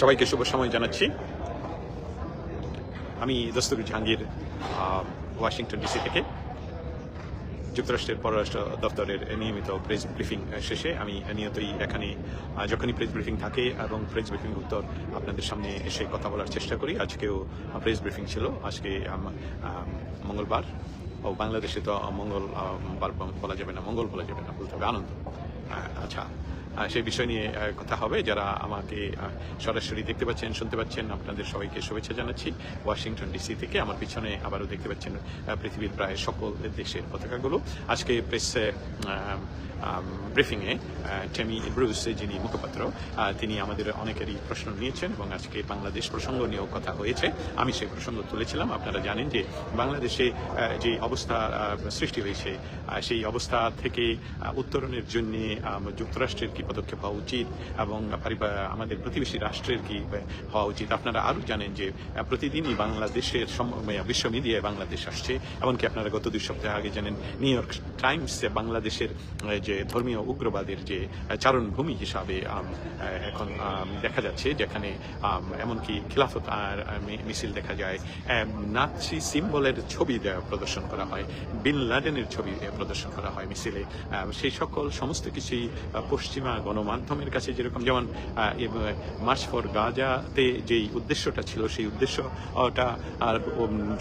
সবাইকে শুভ সময় জানাচ্ছি। আমি দস্তগীর জাহাঙ্গীর, ওয়াশিংটন ডিসি থেকে। যুক্তরাষ্ট্রের পররাষ্ট্র দপ্তরের নিয়মিত প্রেস ব্রিফিং শেষে আমি নিয়তই এখানে যখনই প্রেস ব্রিফিং থাকে এবং প্রেস ব্রিফিং উত্তর আপনাদের সামনে এসে কথা বলার চেষ্টা করি। আজকেও প্রেস ব্রিফিং ছিল। আজকে মঙ্গলবার, ও বাংলাদেশে তো মঙ্গলবার বলা যাবে না, মঙ্গল বলা যাবে না, বলতে হবে আনন্দ। আচ্ছা, সেই বিষয় নিয়ে কথা হবে। যারা আমাকে সরাসরি দেখতে পাচ্ছেন, শুনতে পাচ্ছেন, আপনাদের সবাইকে শুভেচ্ছা জানাচ্ছি ওয়াশিংটন ডিসি থেকে। আমার পিছনে আবারও দেখতে পাচ্ছেন পৃথিবীর প্রায় সকল দেশের পতাকাগুলো। আজকে প্রেস ব্রিফিংয়ে টেমি ব্রুস, যিনি মুখপাত্র, তিনি আমাদের অনেকেরই প্রশ্ন নিয়েছেন এবং আজকে বাংলাদেশ প্রসঙ্গ নিয়েও কথা হয়েছে। আমি সেই প্রসঙ্গ তুলেছিলাম। আপনারা জানেন যে বাংলাদেশে যে অবস্থা সৃষ্টি হয়েছে, সেই অবস্থা থেকে উত্তরণের জন্য যুক্তরাষ্ট্রের কি পদক্ষেপ হওয়া উচিত এবং আমাদের প্রতিবেশী রাষ্ট্রের কি হওয়া উচিত। আপনারা আরও জানেন যে প্রতিদিনই বাংলাদেশের বিশ্ব মিডিয়ায় বাংলাদেশ আসছে। এমনকি আপনারা গত 2 সপ্তাহ আগে জানেন নিউ ইয়র্ক টাইমসে বাংলাদেশের যে ধর্মীয় উগ্রবাদের যে চারণভূমি হিসাবে এখন দেখা যাচ্ছে, যেখানে এমনকি খিলাফত মিছিল দেখা যায়, নাৎসি সিম্বলের ছবি প্রদর্শন করা হয়, বিন লাদেনের ছবি প্রদর্শন করা হয় মিছিলে। সেই সকল সমস্ত কিছুই পশ্চিমা গণমাধ্যমের কাছে যেরকম, যেমন মার্চ ফর গাজাতে যেই উদ্দেশ্যটা ছিল, সেই উদ্দেশ্যটা আর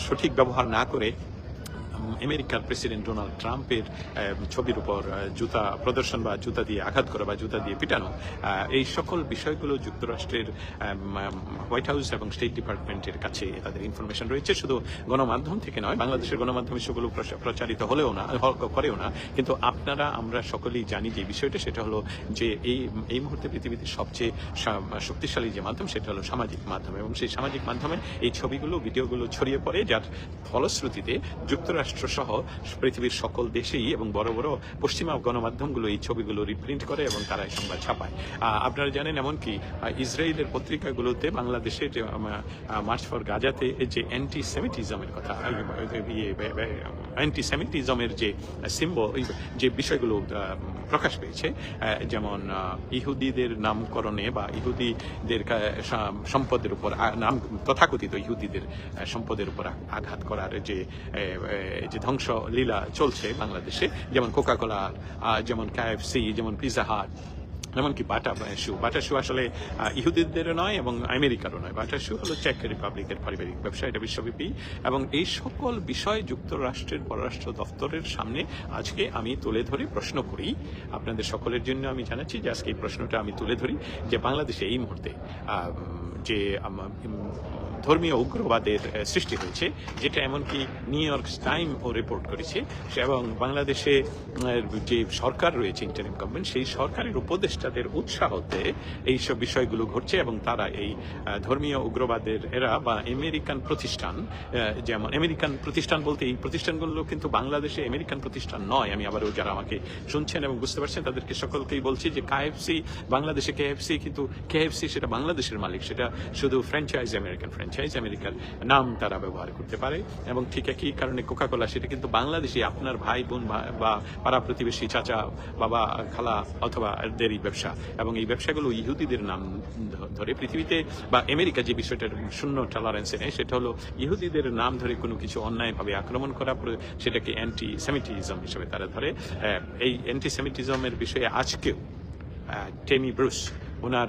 সঠিক ব্যবহার না করে আমেরিকার প্রেসিডেন্ট ডোনাল্ড ট্রাম্পের ছবির উপর জুতা প্রদর্শন বা জুতা দিয়ে আঘাত করা বা জুতা দিয়ে পিটানো, এই সকল বিষয়গুলো যুক্তরাষ্ট্রের হোয়াইট হাউস এবং স্টেট ডিপার্টমেন্টের কাছে তাদের ইনফরমেশন রয়েছে। শুধু গণমাধ্যম থেকে নয়, বাংলাদেশের গণমাধ্যম সেগুলো প্রচারিত করেও না, কিন্তু আমরা সকলেই জানি যে বিষয়টা, সেটা হলো যে এই মুহূর্তে পৃথিবীতে সবচেয়ে শক্তিশালী যে মাধ্যম, সেটা হলো সামাজিক মাধ্যম। এবং সেই সামাজিক মাধ্যমে এই ছবিগুলো, ভিডিওগুলো ছড়িয়ে পড়ে, যার ফলশ্রুতিতে যুক্তরাষ্ট্র সহ পৃথিবীর সকল দেশেই এবং বড় বড় পশ্চিমা গণমাধ্যমগুলো এই ছবিগুলো রিপ্রিন্ট করে এবং তারা এই সংবাদ ছাপায়। আপনারা জানেন এমনকি ইসরায়েলের পত্রিকাগুলোতে বাংলাদেশের যে মার্চ ফর গাজাতে যে অ্যান্টিসেমিটিজমের কথা, অ্যান্টিসেমিটিজমের যে সিম্বল, যে বিষয়গুলো প্রকাশ পেয়েছে, যেমন ইহুদিদের নামকরণে বা ইহুদিদের সম্পদের উপর তথাকথিত ইহুদিদের সম্পদের উপর আঘাত করার যে ধ্বংস লীলা চলছে বাংলাদেশে, যেমন কোকাকোলা, যেমন KFC, যেমন পিৎজা হাট, এমনকি বাটা শু আসলে ইহুদিদের নয় এবং আমেরিকারও নয়। বাটা শু হলো চেক রিপাবলিকের পারিবারিক ব্যবসা, এটা বিশ্বব্যাপী। এবং এই সকল বিষয় যুক্তরাষ্ট্রের পররাষ্ট্র দপ্তরের সামনে আজকে আমি তুলে ধরে প্রশ্ন করি। আপনাদের সকলের জন্য আমি জানাচ্ছি যে আজকে এই প্রশ্নটা আমি তুলে ধরি যে বাংলাদেশে এই মুহূর্তে যে ধর্মীয় উগ্রবাদের সৃষ্টি হয়েছে, যেটা এমনকি নিউ ইয়র্ক টাইমও রিপোর্ট করেছে, এবং বাংলাদেশে যে সরকার রয়েছে, ইন্টারিম গভর্নমেন্ট, সেই সরকারের উপদেষ্টাদের উৎসাহতে এইসব বিষয়গুলো ঘটছে। এবং তারা এই ধর্মীয় উগ্রবাদের বা আমেরিকান প্রতিষ্ঠান, যেমন আমেরিকান প্রতিষ্ঠান বলতে এই প্রতিষ্ঠানগুলো কিন্তু বাংলাদেশে আমেরিকান প্রতিষ্ঠান নয়। আমি আবারও যারা আমাকে শুনছেন এবং বুঝতে পারছেন তাদেরকে সকলকেই বলছি যে KFC, বাংলাদেশে KFC, কিন্তু KFC সেটা বাংলাদেশের মালিক, সেটা শুধু ফ্র্যাঞ্চাইজ, আমেরিকান ফ্র্যাঞ্চাইজ, আমেরিকার নাম তারা ব্যবহার করতে পারে। এবং ঠিক একই কারণে কোকাকোলা, সেটা কিন্তু বাংলাদেশি আপনার ভাই বোন বা পাড়া প্রতিবেশী, চাচা, বাবা, খালা অথবা দেরই ব্যবসা। এবং এই ব্যবসাগুলো ইহুদিদের নাম ধরে পৃথিবীতে, বা আমেরিকা যে বিষয়টার শূন্য টলারেন্সে নেই, সেটা হলো ইহুদিদের নাম ধরে কোনো কিছু অন্যায়ভাবে আক্রমণ করা, সেটাকে অ্যান্টিসেমিটিজম হিসেবে তারা ধরে। এই অ্যান্টিসেমিটিজমের বিষয়ে আজকেও টেমি ব্রুস, ওনার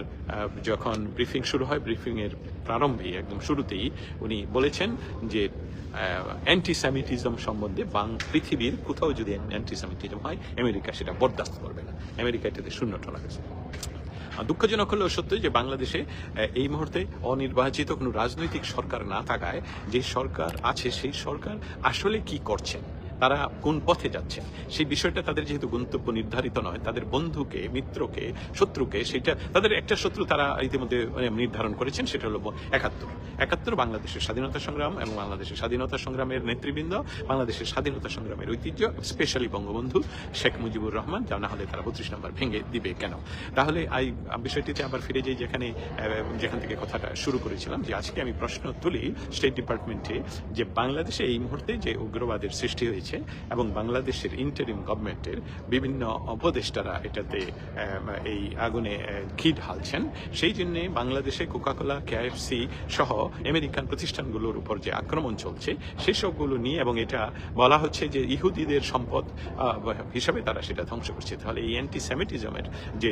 যখন ব্রিফিং শুরু হয়, ব্রিফিংয়ের প্রারম্ভেই একদম শুরুতেই উনি বলেছেন যে অ্যান্টিসেমিটিজম সম্বন্ধে পৃথিবীর কোথাও যদি অ্যান্টিসেমিটিজম হয়, আমেরিকা সেটা বরদাস্ত করবে না, আমেরিকা এটাতে শূন্য টলারেন্স। দুঃখজনক হলেও সত্য যে বাংলাদেশে এই মুহূর্তে অনির্বাচিত কোনো রাজনৈতিক সরকার না থাকায়, যে সরকার আছে সেই সরকার আসলে কি করছেন, তারা কোন পথে যাচ্ছেন, সেই বিষয়টা তাদের যেহেতু গন্তব্য নির্ধারিত নয়, তাদের বন্ধুকে, মিত্রকে, শত্রুকে, সেটা তাদের একটা শত্রু তারা ইতিমধ্যে নির্ধারণ করেছেন, সেটা হলো ৭১ বাংলাদেশের স্বাধীনতা সংগ্রাম এবং বাংলাদেশের স্বাধীনতা সংগ্রামের নেতৃবৃন্দ, বাংলাদেশের স্বাধীনতা সংগ্রামের ঐতিহ্য, স্পেশালি বঙ্গবন্ধু শেখ মুজিবুর রহমান, যা না হলে তারা ৩২ নম্বর ভেঙে দিবে কেন। তাহলে এই বিষয়টিতে আবার ফিরে যাই যেখান থেকে কথাটা শুরু করেছিলাম, যে আজকে আমি প্রশ্ন তুলি স্টেট ডিপার্টমেন্টে যে বাংলাদেশে এই মুহূর্তে যে উগ্রবাদের সৃষ্টি হয়েছে, হয়েছে এবং বাংলাদেশের ইন্টারিম গভর্নমেন্টের বিভিন্ন উপদেষ্টারা এটাতে এই আগুনে ঘি ঢালছেন। সেই জন্যে বাংলাদেশে কোকাকোলা, কেএফসি সহ আমেরিকান প্রতিষ্ঠানগুলোর উপর যে আক্রমণ চলছে সেসবগুলো নিয়ে, এবং এটা বলা হচ্ছে যে ইহুদিদের সম্পদ হিসাবে তারা সেটা ধ্বংস করছে। তাহলে এই অ্যান্টিসেমিটিজমের যে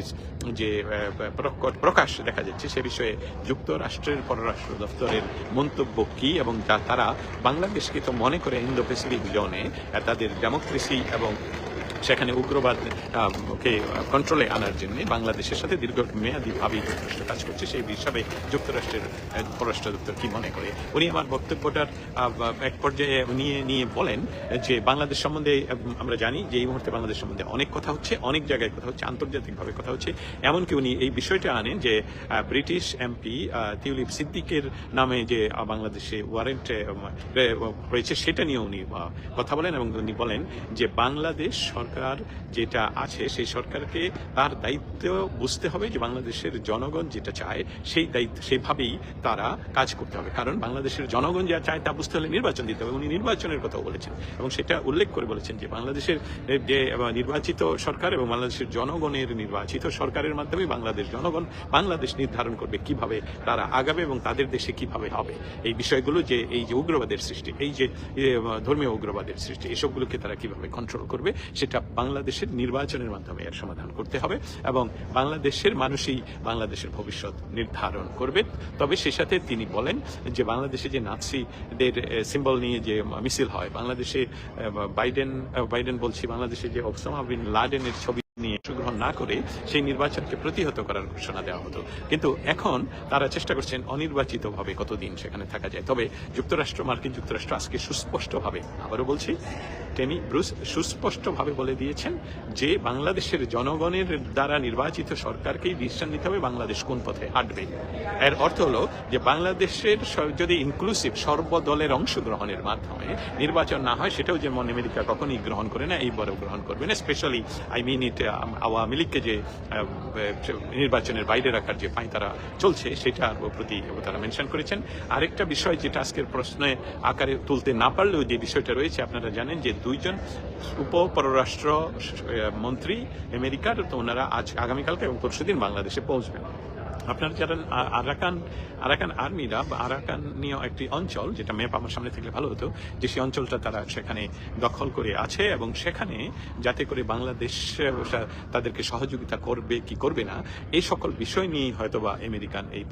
যে প্রকাশ দেখা যাচ্ছে সে বিষয়ে যুক্তরাষ্ট্রের পররাষ্ট্র দপ্তরের মন্তব্য কি, এবং তারা বাংলাদেশকে তো মনে করে ইন্দো প্যাসিফিক জোনে তাদের ডেমোক্রেসি এবং সেখানে উগ্রবাদকে কন্ট্রোলে আনার জন্য বাংলাদেশের সাথে দীর্ঘমেয়াদীভাবে যুক্তরাষ্ট্র কাজ করছে। সেই হিসাবে যুক্তরাষ্ট্রের পররাষ্ট্র দপ্তর কি মনে করে, উনি আমার বক্তব্যটার এক পর্যায়ে নিয়ে বলেন যে বাংলাদেশ সম্বন্ধে আমরা জানি যে এই মুহূর্তে বাংলাদেশ সম্বন্ধে অনেক কথা হচ্ছে, অনেক জায়গায় কথা হচ্ছে, আন্তর্জাতিকভাবে কথা হচ্ছে। এমনকি উনি এই বিষয়টা আনেন যে ব্রিটিশ এমপি টিউলিপ সিদ্দিকের নামে যে বাংলাদেশে ওয়ারেন্ট হয়েছে সেটা নিয়ে উনি কথা বলেন, এবং উনি বলেন যে বাংলাদেশ সরকার যেটা আছে সেই সরকারকে তার দায়িত্ব বুঝতে হবে যে বাংলাদেশের জনগণ যেটা চায় সেই দায়িত্ব সেইভাবেই তারা কাজ করতে হবে। কারণ বাংলাদেশের জনগণ যা চায় তা বুঝতে হলে নির্বাচন দিতে হবে। উনি নির্বাচনের কথাও বলেছেন এবং সেটা উল্লেখ করে বলেছেন যে বাংলাদেশের যে নির্বাচিত সরকার এবং বাংলাদেশের জনগণের নির্বাচিত সরকারের মাধ্যমে বাংলাদেশ নির্ধারণ করবে কিভাবে তারা আগাবে এবং তাদের দেশে কিভাবে হবে। এই বিষয়গুলো যে এই যে উগ্রবাদের সৃষ্টি, এই যে ধর্মীয় উগ্রবাদের সৃষ্টি, এসবগুলোকে তারা কিভাবে কন্ট্রোল করবে সেটা বাংলাদেশের নির্বাচনের মাধ্যমে এর সমাধান করতে হবে এবং বাংলাদেশের মানুষই বাংলাদেশের ভবিষ্যৎ নির্ধারণ করবে। তবে সেই সাথে তিনি বলেন যে বাংলাদেশে যে নাৎসিদের সিম্বল নিয়ে যে মিছিল হয়, বাংলাদেশে বাইডেন বলছি, বাংলাদেশে যে ওসামা বিন লাদেনের ছবি নিয়ে অংশগ্রহণ না করে সেই নির্বাচনকে প্রতিহত করার ঘোষণা দেওয়া হতো, কিন্তু এখন তারা চেষ্টা করছেন অনির্বাচিতভাবে কতদিন সেখানে থাকা যায়। তবে মার্কিন যুক্তরাষ্ট্র আজকে সুস্পষ্টভাবে, আবারও বলছি, টেনি ব্রুস সুস্পষ্টভাবে বলে দিয়েছেন যে বাংলাদেশের জনগণের দ্বারা নির্বাচিত সরকারকেই ডিসিশন নিতে হবে বাংলাদেশ কোন পথে হাঁটবে। এর অর্থ হলো যে বাংলাদেশের যদি ইনক্লুসিভ সর্বদলের অংশগ্রহণের মাধ্যমে নির্বাচন না হয়, সেটাও যেমন আমেরিকা কখনই গ্রহণ করে না, এইবারও গ্রহণ করবে না। স্পেশালি আওয়ামী লীগকে যে নির্বাচনের বাইরে রাখার যে পাঁয়তারা চলছে সেটার প্রতি তারা মেনশন করেছেন। আরেকটা বিষয় যেটা আজকের প্রশ্নে আকারে তুলতে না পারলেও যে বিষয়টা রয়েছে, আপনারা জানেন যে দুইজন পররাষ্ট্র মন্ত্রী আমেরিকার, তো ওনারা আগামীকালকে এবং পরশুদিন বাংলাদেশে পৌঁছবেন। আপনারা যারা আরাকান আর্মিরা বা আরাকানীয় একটি অঞ্চল, যেটা ম্যাপ আমার সামনে থাকলে ভালো হতো, যে সেই অঞ্চলটা তারা সেখানে দখল করে আছে এবং সেখানে যাতে করে বাংলাদেশ তাদেরকে সহযোগিতা করবে কি করবে না এই সকল বিষয় নিয়ে হয়তোবা আমেরিকান এই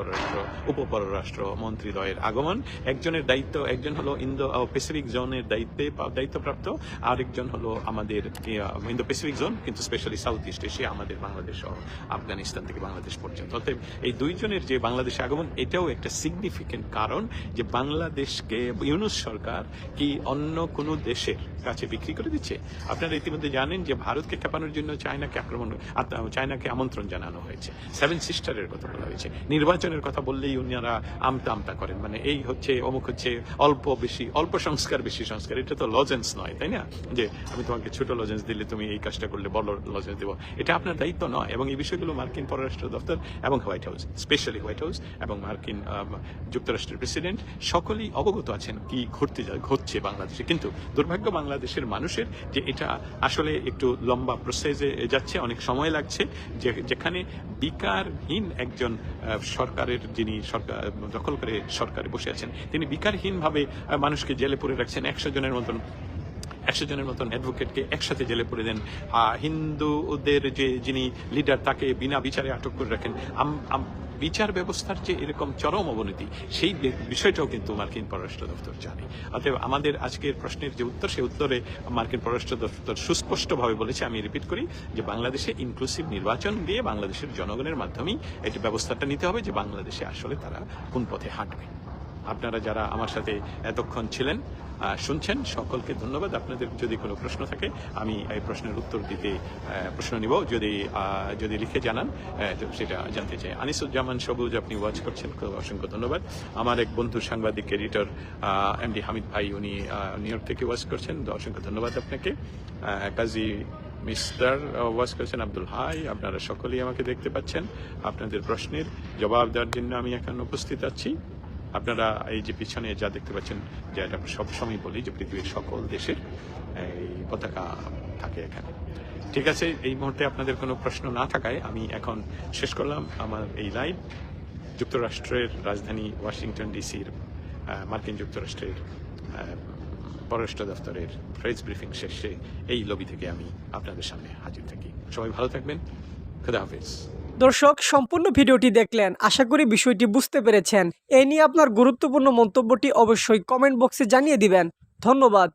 উপপররাষ্ট্র মন্ত্রীদ্বয়ের আগমন। একজন হলো ইন্দো প্যাসিফিক জোনের দায়িত্বপ্রাপ্ত, আরেকজন হলো আমাদের ইন্দো প্যাসিফিক জোন, কিন্তু স্পেশালি সাউথ ইস্ট এশিয়া, আমাদের বাংলাদেশ সহ আফগানিস্তান থেকে বাংলাদেশ পর্যন্ত। অতএব এই দুইজনের যে বাংলাদেশে আগমন, এটাও একটা সিগনিফিকেন্ট কারণ যে বাংলাদেশকে ইউনূস সরকার কি অন্য কোনো দেশের কাছে বিক্রি করে দিচ্ছে। আপনারা ইতিমধ্যে জানেন যে ভারতকে খেপানোর জন্য চায়নাকে আমন্ত্রণ জানানো হয়েছে, 7 সিস্টারের কথা বলা হয়েছে। নির্বাচনের কথা বললেই উনারা আমতা করেন, মানে এই হচ্ছে অমুক হচ্ছে, অল্প সংস্কার বেশি সংস্কার। এটা তো লজেন্স নয়, তাই না, যে আমি তোমাকে ছোট লজেন্স দিলে তুমি এই কাজটা করলে বড় লজেন্স দেবো, এটা আপনার দায়িত্ব নয়। এবং এই বিষয়গুলো মার্কিন পররাষ্ট্র দপ্তর এবং white house, specially white house এবং মার্কিন যুক্তরাষ্ট্রের প্রেসিডেন্ট সকলেই অবগত আছেন কি ঘটছে বাংলাদেশে। কিন্তু দুর্ভাগ্য বাংলাদেশের মানুষের যে এটা আসলে একটু লম্বা প্রসেসে যাচ্ছে, অনেক সময় লাগছে, যেখানে বিকারহীন একজন সরকারের যিনি সরকার দখল করে সরকারে বসে আছেন, তিনি বিকারহীনভাবে মানুষকে জেলে পুরে রাখছেন। 100 জনের মতন অ্যাডভোকেটকে একসাথে জেলে পুরে দেন। হিন্দুদের যিনি লিডার তাকে বিনা বিচারে আটক করে রাখেন। বিচার ব্যবস্থার যে এরকম চরম অবনতি, সেই বিষয়টাও কিন্তু মার্কিন পররাষ্ট্র দপ্তর জানে। অতএব আমাদের আজকের প্রশ্নের যে উত্তর, সেই উত্তরে মার্কিন পররাষ্ট্র দপ্তর সুস্পষ্টভাবে বলেছে, আমি রিপিট করি, যে বাংলাদেশে ইনক্লুসিভ নির্বাচন দিয়ে বাংলাদেশের জনগণের মাধ্যমেই এই ব্যবস্থাটা নিতে হবে যে বাংলাদেশে আসলে তারা কোন পথে হাঁটবে। আপনারা যারা আমার সাথে এতক্ষণ ছিলেন, শুনছেন, সকলকে ধন্যবাদ। আপনাদের যদি কোনো প্রশ্ন থাকে আমি এই প্রশ্নের উত্তর দিতে প্রশ্ন নিব, যদি লিখে জানান সেটা জানতে চাই। আনিসুজ্জামান সবুজ আপনি ওয়াচ করছেন, অসংখ্য ধন্যবাদ। আমার এক বন্ধু সাংবাদিক এডিটর এমডি হামিদ ভাই, উনি নিউ ইয়র্ক থেকে ওয়াচ করছেন, অসংখ্য ধন্যবাদ আপনাকে। কাজী মিস্টার ওয়াচ করছেন আব্দুল হাই, আপনারা সকলেই আমাকে দেখতে পাচ্ছেন। আপনাদের প্রশ্নের জবাব দেওয়ার জন্য আমি এখন উপস্থিত আছি। আপনারা এই যে পিছনে যা দেখতে পাচ্ছেন, যে এটা সবসময় বলি যে পৃথিবীর সকল দেশের এই পতাকা থাকে এখানে। ঠিক আছে, এই মুহূর্তে আপনাদের কোনো প্রশ্ন না থাকায় আমি এখন শেষ করলাম আমার এই লাইভ। যুক্তরাষ্ট্রের রাজধানী ওয়াশিংটন ডিসির মার্কিন যুক্তরাষ্ট্রের পররাষ্ট্র দপ্তরের প্রেস ব্রিফিং শেষে এই লবি থেকে আমি আপনাদের সামনে হাজির থাকি। সবাই ভালো থাকবেন, খুদা হাফেজ। দর্শক, সম্পূর্ণ ভিডিওটি দেখলেন, আশা করি বিষয়টি বুঝতে পেরেছেন। এই নিয়ে আপনার গুরুত্বপূর্ণ মন্তব্যটি অবশ্যই কমেন্ট বক্সে জানিয়ে দিবেন। ধন্যবাদ।